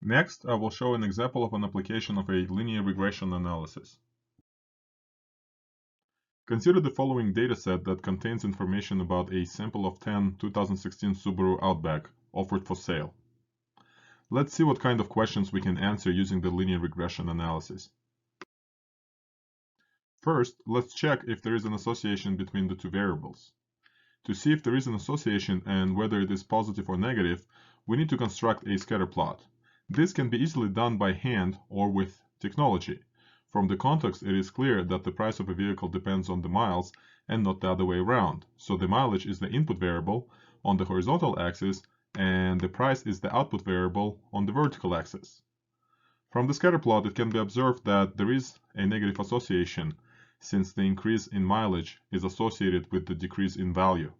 Next, I will show an example of an application of a linear regression analysis. Consider the following dataset that contains information about a sample of 10 2016 Subaru Outback offered for sale. Let's see what kind of questions we can answer using the linear regression analysis. First, let's check if there is an association between the two variables. To see if there is an association and whether it is positive or negative, we need to construct a scatter plot. This can be easily done by hand or with technology. From the context, it is clear that the price of a vehicle depends on the miles and not the other way around. So the mileage is the input variable on the horizontal axis and the price is the output variable on the vertical axis. From the scatter plot, it can be observed that there is a negative association since the increase in mileage is associated with the decrease in value.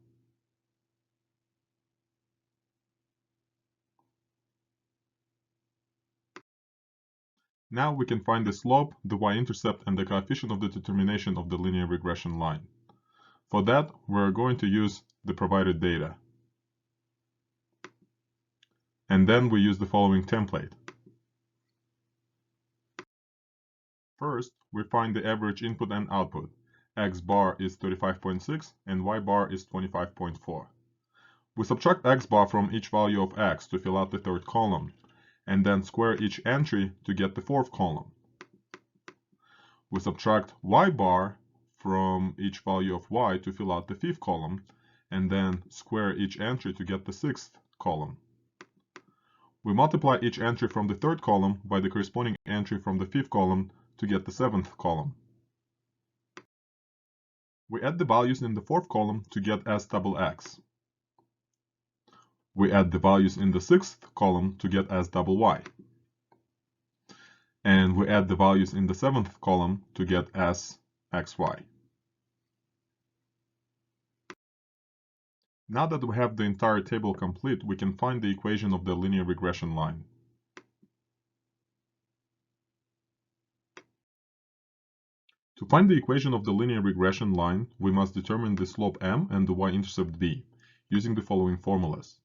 Now we can find the slope, the y-intercept, and the coefficient of the determination of the linear regression line. For that, we're going to use the provided data. And then we use the following template. First, we find the average input and output. X bar is 35.6 and Y bar is 25.4. We subtract X bar from each value of X to fill out the third column, and then square each entry to get the fourth column. We subtract Y bar from each value of Y to fill out the fifth column, and then square each entry to get the sixth column. We multiply each entry from the third column by the corresponding entry from the fifth column to get the seventh column. We add the values in the fourth column to get S double X. We add the values in the sixth column to get S double Y. And we add the values in the seventh column to get S XY. Now that we have the entire table complete, we can find the equation of the linear regression line. To find the equation of the linear regression line, we must determine the slope m and the y-intercept v, using the following formulas.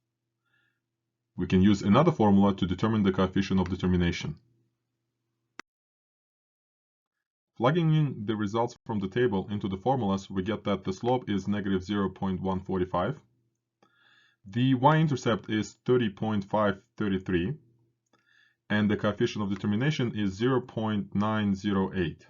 We can use another formula to determine the coefficient of determination. Plugging in the results from the table into the formulas, we get that the slope is negative 0.145, the y-intercept is 30.533, and the coefficient of determination is 0.908.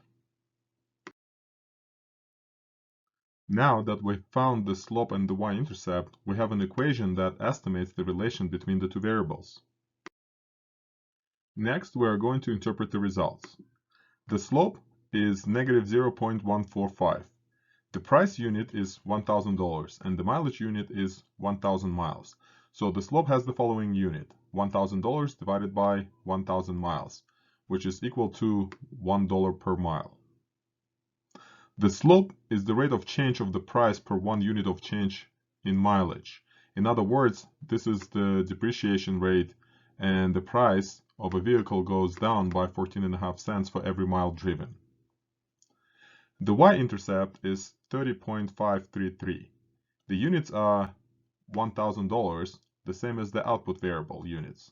Now that we've found the slope and the y-intercept, we have an equation that estimates the relation between the two variables. Next, we are going to interpret the results. The slope is negative 0.145. The price unit is $1,000 and the mileage unit is 1,000 miles. So the slope has the following unit, $1,000 divided by 1,000 miles, which is equal to $1 per mile. The slope is the rate of change of the price per 1 unit of change in mileage. In other words, this is the depreciation rate and the price of a vehicle goes down by 14.5 cents for every mile driven. The y-intercept is 30.533. The units are $1,000, the same as the output variable units.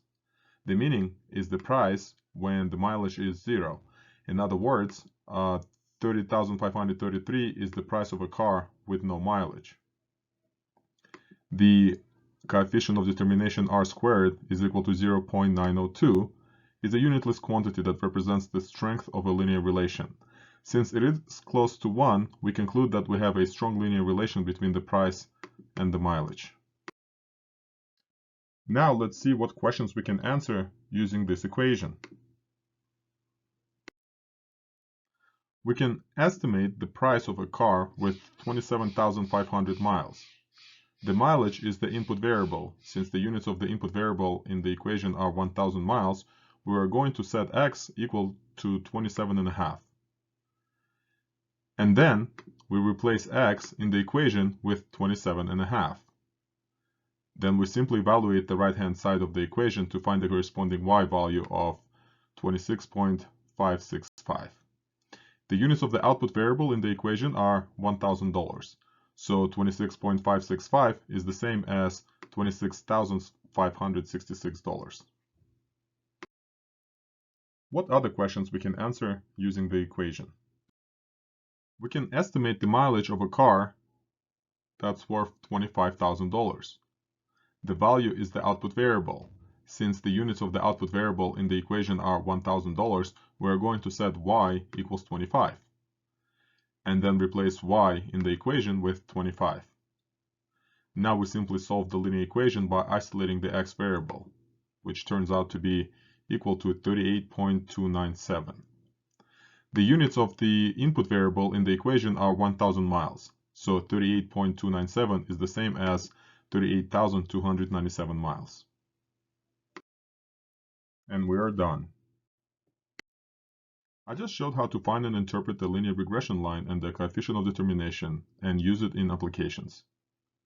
The meaning is the price when the mileage is 0. In other words, 30,533 is the price of a car with no mileage. The coefficient of determination r squared is equal to 0.902 is a unitless quantity that represents the strength of a linear relation. Since it is close to 1, we conclude that we have a strong linear relation between the price and the mileage. Now let's see what questions we can answer using this equation. We can estimate the price of a car with 27,500 miles. The mileage is the input variable. Since the units of the input variable in the equation are 1,000 miles, we are going to set x equal to 27.5. And then we replace x in the equation with 27.5. Then we simply evaluate the right-hand side of the equation to find the corresponding y value of 26.565. The units of the output variable in the equation are $1,000. So 26.565 is the same as $26,566. What other questions we can answer using the equation? We can estimate the mileage of a car that's worth $25,000. The value is the output variable. Since the units of the output variable in the equation are $1,000, we're going to set y equals 25, and then replace y in the equation with 25. Now we simply solve the linear equation by isolating the x variable, which turns out to be equal to 38.297. The units of the input variable in the equation are 1,000 miles, so 38.297 is the same as 38,297 miles. And we are done. I just showed how to find and interpret the linear regression line and the coefficient of determination and use it in applications.